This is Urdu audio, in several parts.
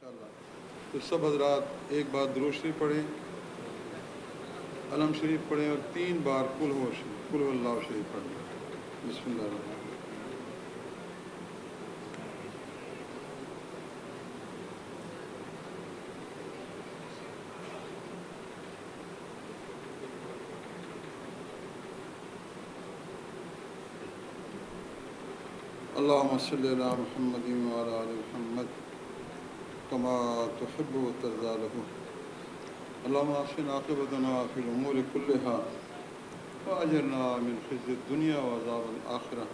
انشاءاللہ۔ تو سب حضرات ایک بار درود شریف پڑھیں، علم شریف پڑھیں اور 3 بار قل هو اللہ شریف پڑھیں۔ بسم اللہ الرحمن الرحیم۔ اللهم صل على محمد وعلى آل محمد كما تحب وترضى له۔ اللهم احسن عاقبتنا في الأمور كلها وأجرنا من خزي الدنيا وعذاب الآخرة۔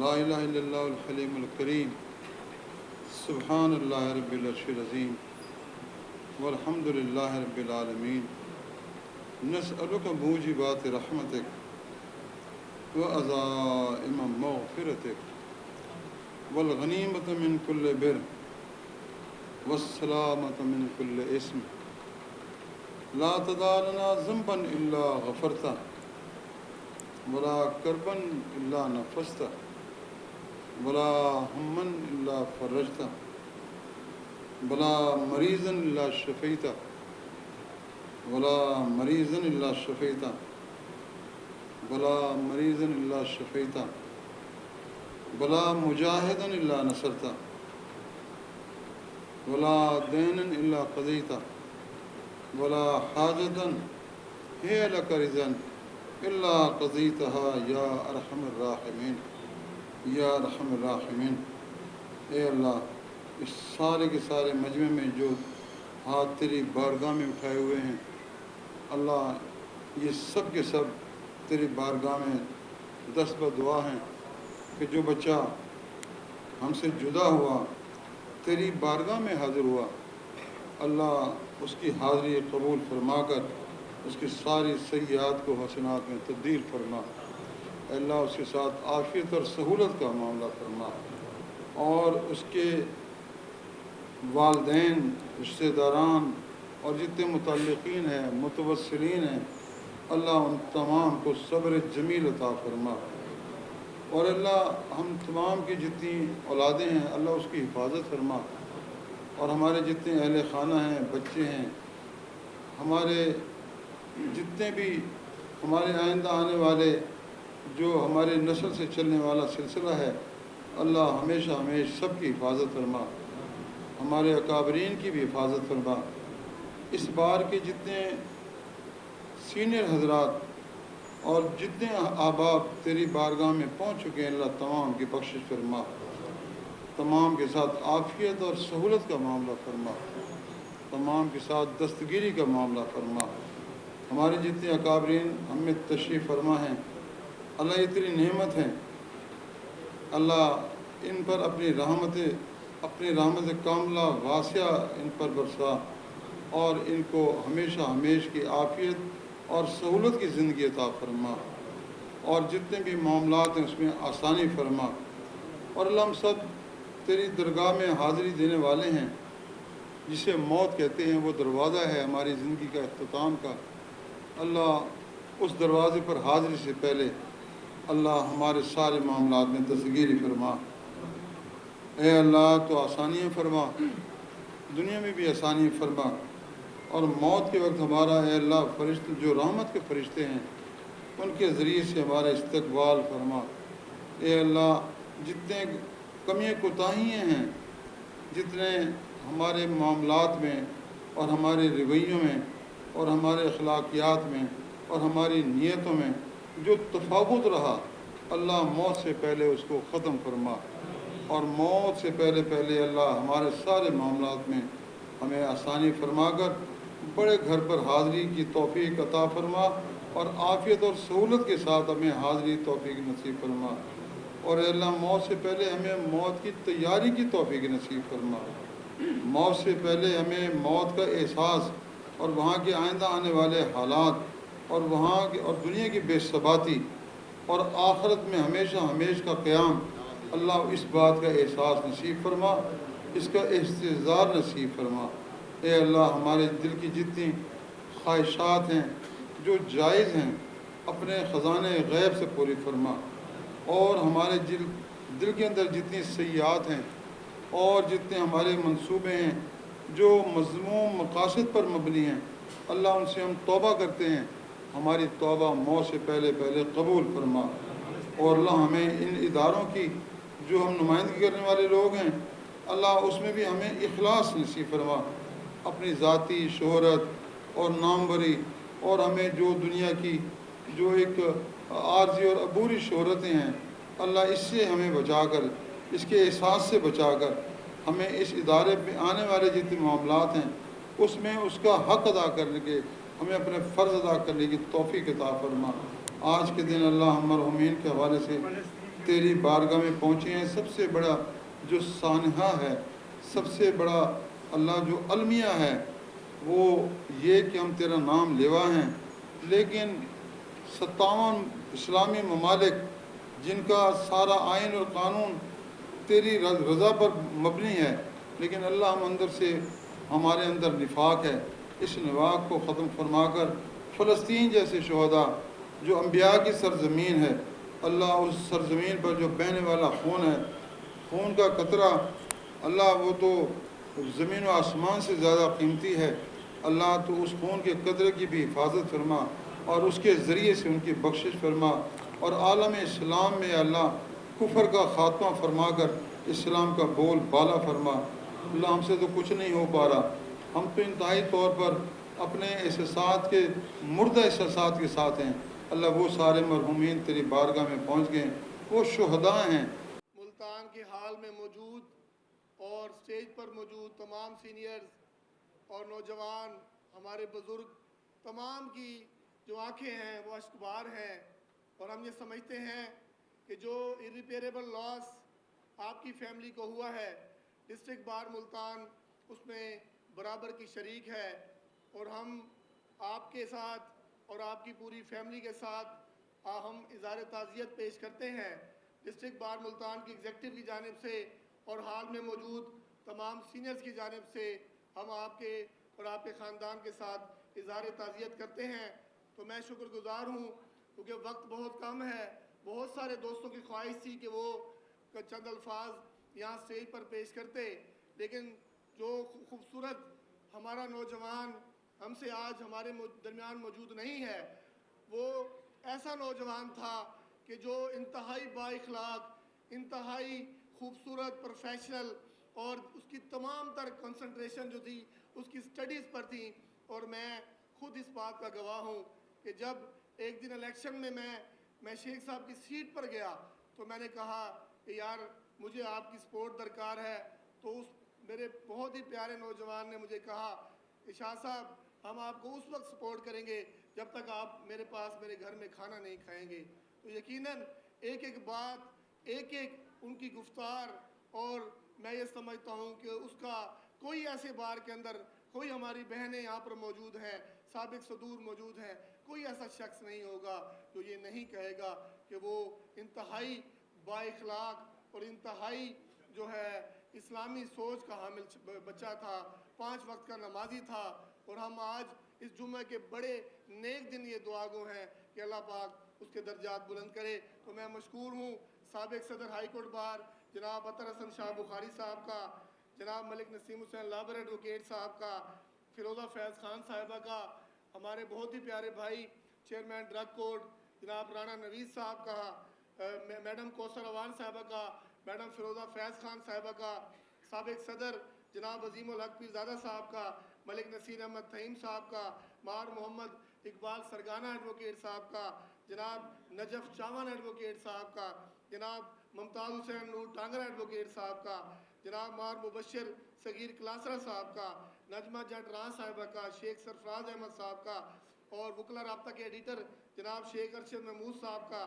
لا إله إلا الله الحليم الكريم، سبحان الله رب العرش العظيم، والحمد لله رب العالمين۔ نسألك موجبات رحمتك وعزائم مغفرتك والغنیمة من كل بر والسلامة من كل اسم۔ لا تدع لنا ذنبا إلا غفرته ولا كربا إلا نفسته ولا هما إلا فرجته ولا مريضا إلا شفيته ولا مريضا إلا شفيته ولا مريضا إلا شفيته ولا مجاهدا إلا نصرته ولا دينا إلا قضيته ولا حاجة هي لك رضا إلا قضيتها يا أرحم الراحمين یا ارحم الراحمین۔ اے اللہ، اس سارے کے سارے مجمع میں جو ہاتھ تیری بارگاہ میں اٹھائے ہوئے ہیں اللہ، یہ سب کے سب تیری بارگاہ میں دست بدعا ہیں کہ جو بچہ ہم سے جدا ہوا تیری بارگاہ میں حاضر ہوا، اللہ اس کی حاضری قبول فرما کر اس کی ساری سیئات کو حسنات میں تبدیل فرما۔ اے اللہ، اس کے ساتھ عافیت اور سہولت کا معاملہ فرما، اور اس کے والدین، رشتہ داران اور جتنے متعلقین ہیں، متوسلین ہیں، اللہ ان تمام کو صبر جمیل عطا فرما۔ اور اللہ ہم تمام کی جتنی اولادیں ہیں اللہ اس کی حفاظت فرما، اور ہمارے جتنے اہل خانہ ہیں، بچے ہیں، ہمارے جتنے بھی ہمارے آئندہ آنے والے جو ہمارے نسل سے چلنے والا سلسلہ ہے، اللہ ہمیشہ ہمیشہ سب کی حفاظت فرما، ہمارے اکابرین کی بھی حفاظت فرما۔ اس بار کے جتنے سینئر حضرات اور جتنے احباب تیری بارگاہ میں پہنچ چکے ہیں اللہ تمام کی بخشش فرما، تمام کے ساتھ عافیت اور سہولت کا معاملہ فرما، تمام کے ساتھ دستگیری کا معاملہ فرما۔ ہمارے جتنے اکابرین ہم میں تشریف فرما ہیں اللہ، یہ تیری نعمت ہیں، اللہ ان پر اپنی رحمت کاملہ واسعہ ان پر برسا، اور ان کو ہمیشہ ہمیشہ کی عافیت اور سہولت کی زندگی عطا فرما، اور جتنے بھی معاملات ہیں اس میں آسانی فرما۔ اور اللہ ہم سب تیری درگاہ میں حاضری دینے والے ہیں، جسے موت کہتے ہیں، وہ دروازہ ہے ہماری زندگی کا اختتام کا۔ اللہ اس دروازے پر حاضری سے پہلے اللہ ہمارے سارے معاملات میں دستگیری فرما۔ اے اللہ تو آسانیاں فرما، دنیا میں بھی آسانی فرما، اور موت کے وقت ہمارا اے اللہ فرشتے جو رحمت کے فرشتے ہیں ان کے ذریعے سے ہمارا استقبال فرما۔ اے اللہ جتنے کمیاں کوتاہیاں ہیں، جتنے ہمارے معاملات میں اور ہمارے رویوں میں اور ہمارے اخلاقیات میں اور ہماری نیتوں میں جو تفاوت رہا، اللہ موت سے پہلے اس کو ختم فرما، اور موت سے پہلے اللہ ہمارے سارے معاملات میں ہمیں آسانی فرما کر بڑے گھر پر حاضری کی توفیق عطا فرما، اور عافیت اور سہولت کے ساتھ ہمیں حاضری توفیق نصیب فرما۔ اور اے اللہ موت سے پہلے ہمیں موت کی تیاری کی توفیق نصیب فرما، موت سے پہلے ہمیں موت کا احساس اور وہاں کے آئندہ آنے والے حالات اور وہاں کے اور دنیا کی بے ثباتی اور آخرت میں ہمیشہ کا قیام، اللہ اس بات کا احساس نصیب فرما، اس کا استحضار نصیب فرما۔ اے اللہ ہمارے دل کی جتنی خواہشات ہیں جو جائز ہیں اپنے خزانے غیب سے پوری فرما، اور ہمارے دل کے اندر جتنی سیئات ہیں اور جتنے ہمارے منصوبے ہیں جو مذموم مقاصد پر مبنی ہیں، اللہ ان سے ہم توبہ کرتے ہیں، ہماری توبہ موت سے پہلے پہلے قبول فرما۔ اور اللہ ہمیں ان اداروں کی جو ہم نمائندگی کرنے والے لوگ ہیں، اللہ اس میں بھی ہمیں اخلاص نصیب فرما، اپنی ذاتی شہرت اور ناموری اور ہمیں جو دنیا کی جو ایک عارضی اور عبوری شہرتیں ہیں، اللہ اس سے ہمیں بچا کر، اس کے احساس سے بچا کر ہمیں اس ادارے میں آنے والے جتنے معاملات ہیں اس میں اس کا حق ادا کرنے کے، ہمیں اپنے فرض ادا کرنے کی توفیق عطا فرما۔ آج کے دن اللہ ہم مرحومین کے حوالے سے تیری بارگاہ میں پہنچے ہیں، سب سے بڑا جو سانحہ ہے، سب سے بڑا اللہ جو المیہ ہے وہ یہ کہ ہم تیرا نام لیوا ہیں، لیکن 57 اسلامی ممالک جن کا سارا آئین اور قانون تیری رضا پر مبنی ہے، لیکن اللہ ہم اندر سے ہمارے اندر نفاق ہے، اس نفاق کو ختم فرما کر فلسطین جیسے شہداء جو انبیاء کی سرزمین ہے، اللہ اس سرزمین پر جو بہنے والا خون ہے، خون کا قطرہ اللہ وہ تو زمین و آسمان سے زیادہ قیمتی ہے، اللہ تو اس خون کے قطرے کی بھی حفاظت فرما اور اس کے ذریعے سے ان کی بخشش فرما، اور عالم اسلام میں اللہ کفر کا خاتمہ فرما کر اسلام کا بول بالا فرما۔ اللہ ہم سے تو کچھ نہیں ہو پا رہا، ہم تو انتہائی طور پر اپنے احساسات کے مردہ احساسات کے ساتھ ہیں، اللہ وہ سارے مرحومین تیری بارگاہ میں پہنچ گئے، وہ شہداء ہیں۔ ملتان کے حال میں موجود اور سٹیج پر موجود تمام سینئرز اور نوجوان، ہمارے بزرگ، تمام کی جو آنکھیں ہیں وہ اشکبار ہیں، اور ہم یہ سمجھتے ہیں کہ جو irreparable لاس آپ کی فیملی کو ہوا ہے، ڈسٹرکٹ بار ملتان اس میں برابر کی شریک ہے، اور ہم آپ کے ساتھ اور آپ کی پوری فیملی کے ساتھ ہم اظہار تعزیت پیش کرتے ہیں ڈسٹرکٹ بار ملتان کی ایگزیکٹو کی جانب سے، اور حال میں موجود تمام سینئرز کی جانب سے ہم آپ کے اور آپ کے خاندان کے ساتھ اظہار تعزیت کرتے ہیں۔ تو میں شکر گزار ہوں کیونکہ وقت بہت کم ہے، بہت سارے دوستوں کی خواہش تھی کہ وہ چند الفاظ یہاں اسٹیج پر پیش کرتے، لیکن جو خوبصورت ہمارا نوجوان ہم سے آج ہمارے درمیان موجود نہیں ہے، وہ ایسا نوجوان تھا کہ جو انتہائی با اخلاق، انتہائی خوبصورت، پروفیشنل، اور اس کی تمام تر کنسنٹریشن جو تھی اس کی سٹڈیز پر تھی، اور میں خود اس بات کا گواہ ہوں کہ جب ایک دن الیکشن میں میں شیخ صاحب کی سیٹ پر گیا تو میں نے کہا کہ یار مجھے آپ کی سپورٹ درکار ہے، تو اس میرے بہت ہی پیارے نوجوان نے مجھے کہا کہ شاہ صاحب ہم آپ کو اس وقت سپورٹ کریں گے جب تک آپ میرے پاس میرے گھر میں کھانا نہیں کھائیں گے۔ تو یقیناً ایک ایک بات، ایک ایک ان کی گفتار، اور میں یہ سمجھتا ہوں کہ اس کا کوئی ایسے بار کے اندر، کوئی ہماری بہنیں یہاں پر موجود ہیں، سابق صدور موجود ہیں، کوئی ایسا شخص نہیں ہوگا جو یہ نہیں کہے گا کہ وہ انتہائی با اخلاق اور انتہائی جو ہے اسلامی سوچ کا حامل بچہ تھا، 5 وقت کا نمازی تھا، اور ہم آج اس جمعہ کے بڑے نیک دن یہ دعا گو ہیں کہ اللہ پاک اس کے درجات بلند کرے۔ تو میں مشکور ہوں سابق صدر ہائی کورٹ بار جناب عطر حسن شاہ بخاری صاحب کا، جناب ملک نسیم حسین لابر ایڈوکیٹ صاحب کا، فیروزہ فیض خان صاحبہ کا، ہمارے بہت ہی پیارے بھائی چیئرمین ڈرگ کورٹ جناب رانا نویز صاحب کا، میڈم کوثر اوان صاحبہ کا، میڈم فیروزہ فیض خان صاحبہ کا، سابق صدر جناب عظیم الحق پیرزادہ صاحب کا، ملک نصیر احمد تھیم صاحب کا، مار محمد اقبال سرگانہ ایڈوکیٹ صاحب کا، جناب نجف چاون ایڈوکیٹ صاحب کا، جناب ممتاز حسین نور ٹانگر ایڈوکیٹ صاحب کا، جناب مار مبشر صغیر کلاسرہ صاحب کا، نجمہ جٹ راں صاحبہ کا، شیخ سرفراز احمد صاحب کا، اور وکلا رابطہ کے ایڈیٹر جناب شیخ ارشد محمود صاحب کا،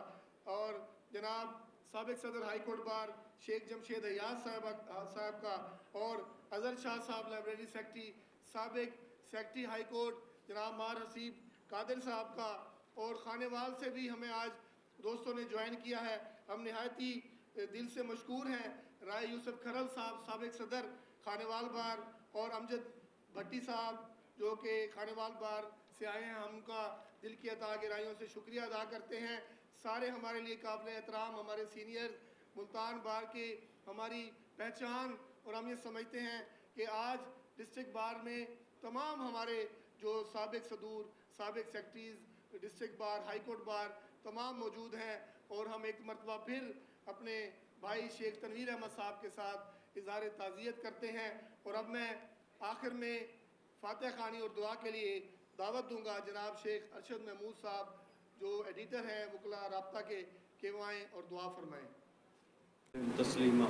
اور جناب سابق صدر ہائی کورٹ بار شیخ جمشید ایاز صاحب کا، اور اظہر شاہ صاحب لائبریری سیکرٹری، سابق سیکرٹری ہائی کورٹ جناب مار حسیب قادر صاحب کا، اور خانے وال سے بھی ہمیں آج دوستوں نے جوائن کیا ہے، ہم نہایت ہی دل سے مشکور ہیں۔ رائے یوسف کھرل صاحب سابق صدر خانے وال بار، اور امجد بھٹی صاحب جو کہ خانے وال بار سے آئے ہیں، ہم کا دل کی عطا گرائیوں سے شکریہ ادا کرتے ہیں۔ سارے ہمارے لیے قابل احترام ہمارے سینئر ملتان بار کی ہماری پہچان، اور ہم یہ سمجھتے ہیں کہ آج ڈسٹرکٹ بار میں تمام ہمارے جو سابق صدور، سابق secretaries, district bar, high court bar تمام موجود ہیں، اور ہم ایک مرتبہ پھر اپنے بھائی شیخ تنویر احمد صاحب کے ساتھ اظہار تعزیت کرتے ہیں۔ اور اب میں آخر میں فاتح خوانی اور دعا کے لیے دعوت دوں گا جناب شیخ ارشد محمود صاحب جو ایڈیٹر ہیں وکلا رابطہ کے، کہ وہ آئیں اور دعا فرمائیں۔ تسلیما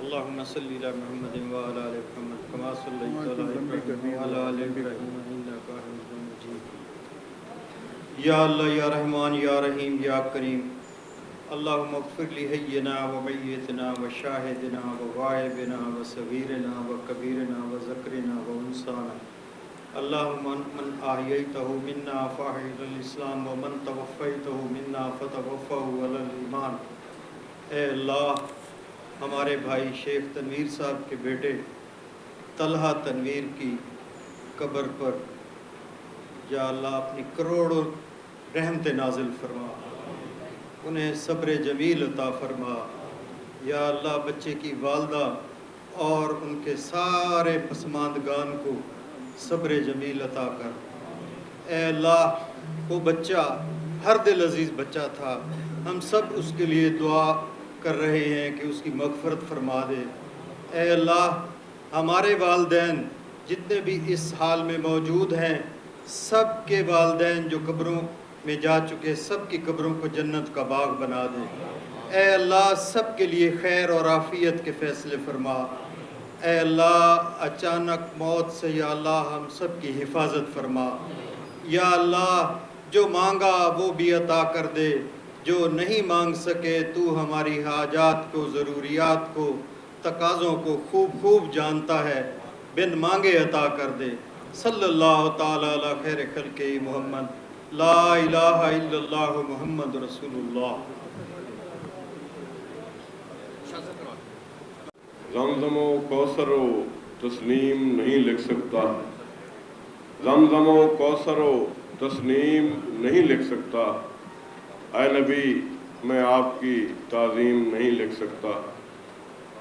اللهم صل على محمد وعلى ال محمد كما صليت على ابراهيم وعلى ال ابراهيم انك حميد مجيد۔ یا اللہ یا رحمان یا رحیم یا کریم، اللهم اغفر لحینا ومیتنا وشاہدنا وغائبنا وصغیرنا وکبیرنا وذکرنا وانثانا، اللهم من احییته منا فاحیہ الاسلام ومن توفیته منا فتوفه علی الایمان۔ اے اللہ، ہمارے بھائی شیخ تنویر صاحب کے بیٹے طلحہ تنویر کی قبر پر یا اللہ اپنی کروڑوں رحمت نازل فرما، انہیں صبر جمیل عطا فرما۔ یا اللہ بچے کی والدہ اور ان کے سارے پسماندگان کو صبر جمیل عطا کر۔ اے اللہ، وہ بچہ ہر دل عزیز بچہ تھا، ہم سب اس کے لیے دعا کر رہے ہیں کہ اس کی مغفرت فرما دے۔ اے اللہ، ہمارے والدین جتنے بھی اس حال میں موجود ہیں، سب کے والدین جو قبروں میں جا چکے، سب کی قبروں کو جنت کا باغ بنا دے۔ اے اللہ، سب کے لیے خیر اور عافیت کے فیصلے فرما۔ اے اللہ، اچانک موت سے یا اللہ ہم سب کی حفاظت فرما۔ یا اللہ، جو مانگا وہ بھی عطا کر دے، جو نہیں مانگ سکے تو ہماری حاجات کو، ضروریات کو، تقاضوں کو خوب خوب جانتا ہے، بن مانگے عطا کر دے۔ صلی اللہ تعالی علی خیر خلق محمد، لا الہ الا اللہ محمد رسول اللہ۔ زمزم و کوثر و تسنیم نہیں لکھ سکتا، زمزم و کوثر و تسنیم نہیں لکھ سکتا، اے نبی میں آپ کی تعظیم نہیں لکھ سکتا۔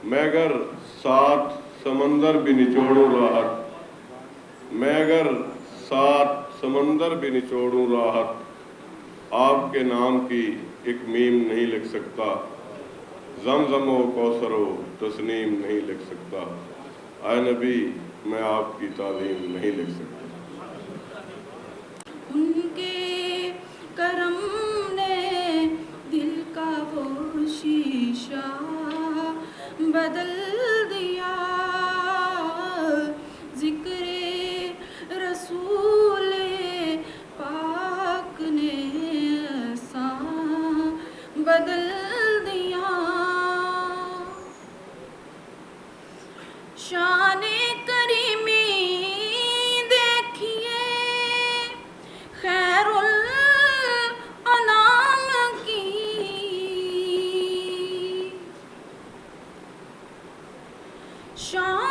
میں اگر 7 سمندر بھی نچوڑوں راحت، میں اگر 7 سمندر بھی نچوڑوں راحت، آپ کے نام کی ایک میم نہیں لکھ سکتا، زمزم و کوثر و تسنیم نہیں لکھ سکتا، اے نبی میں آپ کی تعظیم نہیں لکھ سکتا۔ ان کے کرم نے دل کا وہ شیشہ بدل دیا، ذکر رسول پاک نے ایسا بدل دیا، شان کریمی دیکھیے خیر الانام کی، شان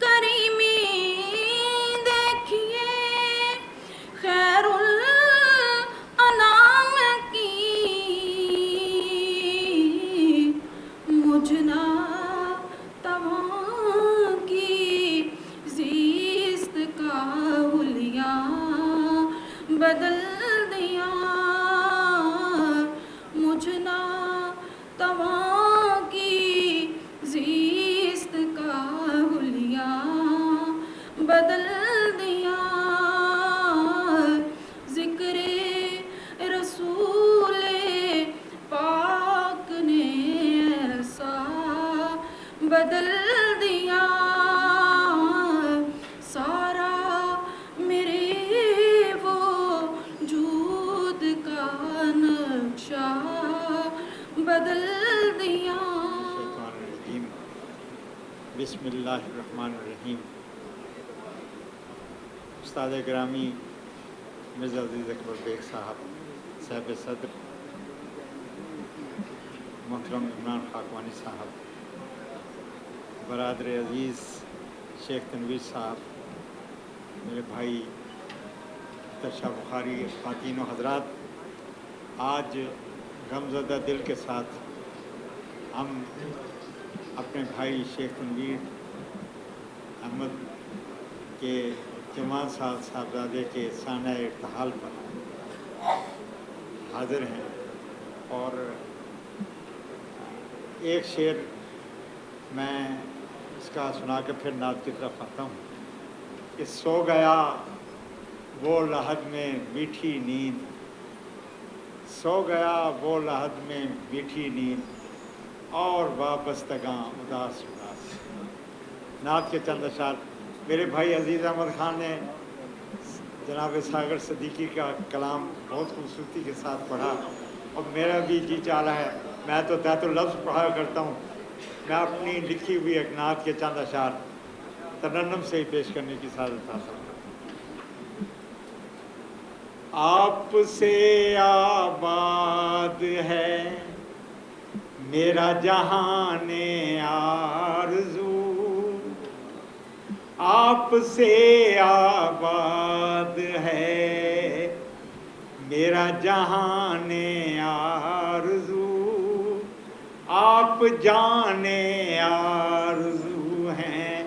کریمی دیکھیے خیر الانام کی، مجھ ناتواں کی زیست کا حلیہ بدل دیا، مجھ ناتواں کی زیست کا حلیہ بدل دیا، ذکر رسول پاک نے ایسا بدل دیا، سارا میرے وجود کا نقشہ بدل دیا۔ الشیطان الرجیم، بسم اللہ الرحمن الرحیم۔ استاد گرامی مرزا عزیز اکبر بیگ صاحب، صاحب صدر محترم عمران خاکوانی صاحب، برادر عزیز شیخ تنویر صاحب، میرے بھائی اختر شاہ بخاری، خواتین و حضرات، آج غمزدہ دل کے ساتھ ہم اپنے بھائی شیخ تنویر احمد کے جماعت صاحبزادے کے سانحہ ارتحال پر حاضر ہیں، اور ایک شعر میں اس کا سنا کے پھر نعت کی طرف آتا ہوں کہ سو گیا وہ لحد میں میٹھی نیند، سو گیا وہ لحد میں میٹھی نیند، اور وابستگاں اداس اداس۔ نعت کے چند اشعار میرے بھائی عزیز احمد خان نے جناب ساگر صدیقی کا کلام بہت خوبصورتی کے ساتھ پڑھا، اور میرا بھی جی چاہ رہا ہے میں تو تحت لفظ پڑھا کرتا ہوں، میں اپنی لکھی ہوئی ایک نعت کے چند اشعار ترنم سے ہی پیش کرنے کی سعادت حاصل۔ آپ سے آباد ہے میرا جہان آرزو، آپ سے آباد ہے میرا جہان آرزو، آپ جان آرزو ہیں،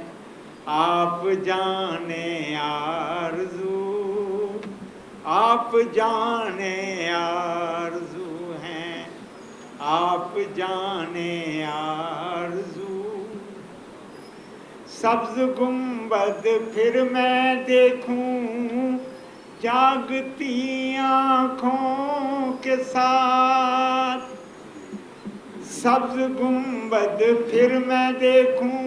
آپ جان آرزو، آپ جان آرزو ہیں، آپ جان آرزو۔ سبز گنبد پھر میں دیکھوں جاگتی آنکھوں کے ساتھ، سبز گنبد پھر میں دیکھوں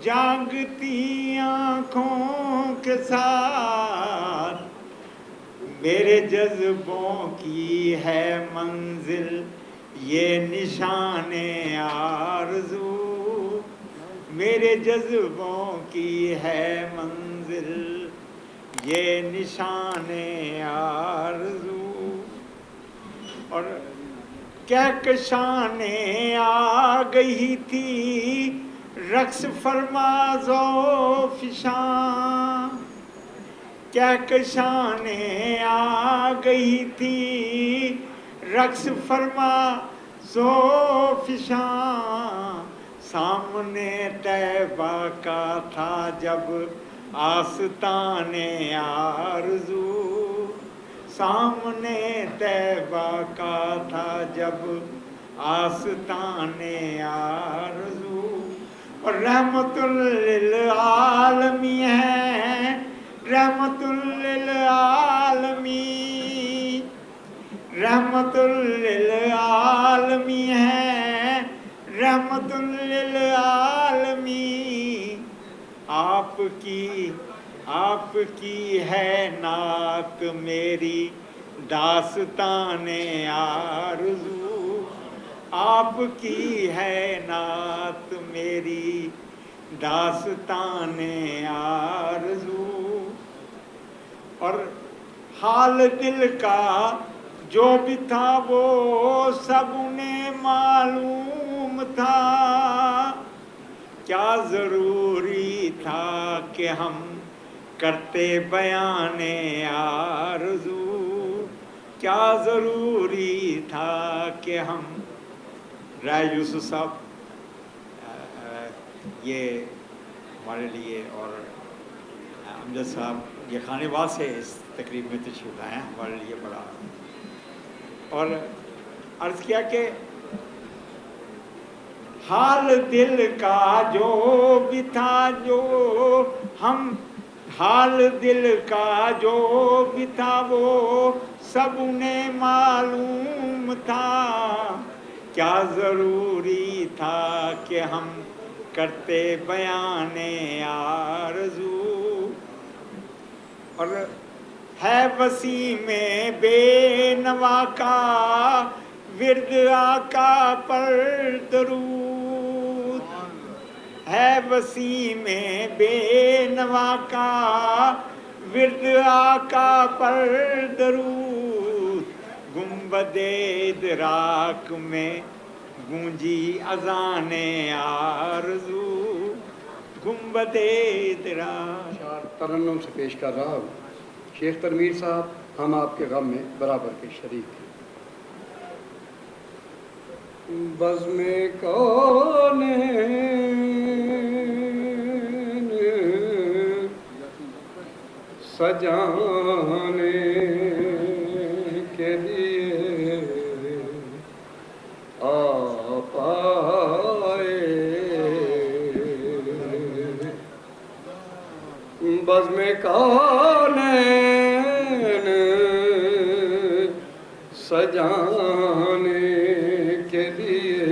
جاگتی آنکھوں کے ساتھ، میرے جذبوں کی ہے منزل یہ نشان آرزو، میرے جذبوں کی ہے منزل یہ نشان آرزو۔ اور کہکشانیں آ گئی تھی رقص فرماز و فشاں، کہکشانیں آ گئی تھی رقص فرماز و فشاں، سامنے طیبہ کا تھا جب آستان آرزو، سامنے طیبہ کا تھا جب آستان آرزو۔ اور رحمت للعالمین ہے، رحمت للعالمین، رحمت للعالمین ہے، رحمت للعالمین۔ آپ کی ہے نعت میری داستان آرزو، آپ کی ہے نعت میری داستان آرزو۔ اور حال دل کا جو بھی تھا وہ سب انہیں معلوم تھا، کیا ضروری تھا کہ ہم کرتے بیان آرزو، کیا ضروری تھا کہ ہم۔ رائے یوسف صاحب یہ ہمارے لیے، اور امجد صاحب یہ خانے باز سے اس تقریب میں تشریف لائے ہیں، ہمارے لیے بڑا، اور عرض کیا کہ حال دل کا جو بھی تھا جو ہم، حال دل کا جو بھی تھا وہ سب انہیں معلوم تھا، کیا ضروری تھا کہ ہم کرتے بیان آرزو۔ اور ہے وسیم بے نوا کا ورد آقا پر درود، ہے وسیم بے نوا کا ورد آقا پر درود، گنبد ادراک میں گونجی اذان آرزو، گنبد ادراک۔ ترنم سے پیش کر رہا ہوں۔ شیخ تنویر صاحب، ہم آپ کے غم میں برابر کے شریک ہیں۔ بزم کونین سجانے کے لیے آپ آئے، بزم کونین سجانے کے لیے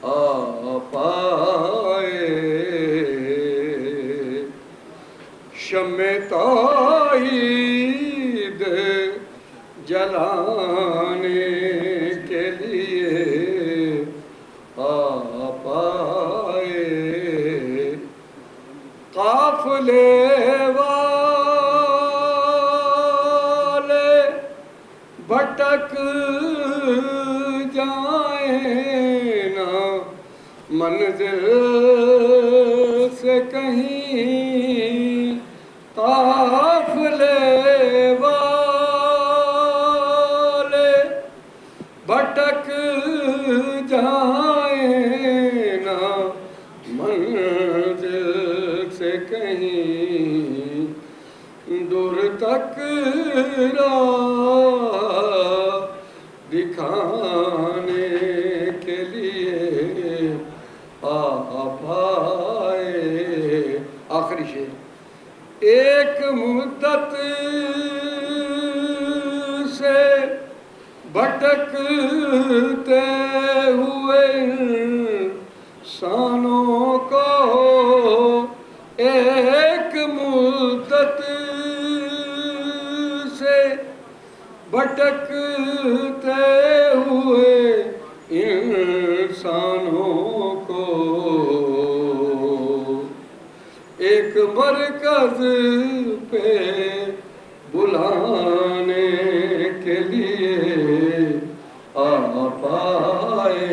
آپ آئے، شمع توحید جلانے کے لیے آپ آئے، قافلے والے بھٹک جائیں نا منزل سے کہیں، قافلے والے بھٹک جائیں نا منزل سے کہیں، دور تک راہ دکھانے کے لیے آپ آئے۔ آخری شعر، ایک مدت سے بھٹکتے ہوئے انسانوں کو، ایک مدت سے بھٹکتے ہوئے انسانوں کو ایک مرکز پہ بلانے کے لیے آپ آئے،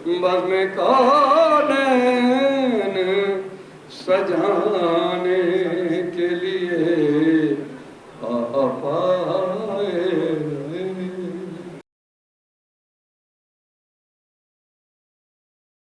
بزم کونین سجانے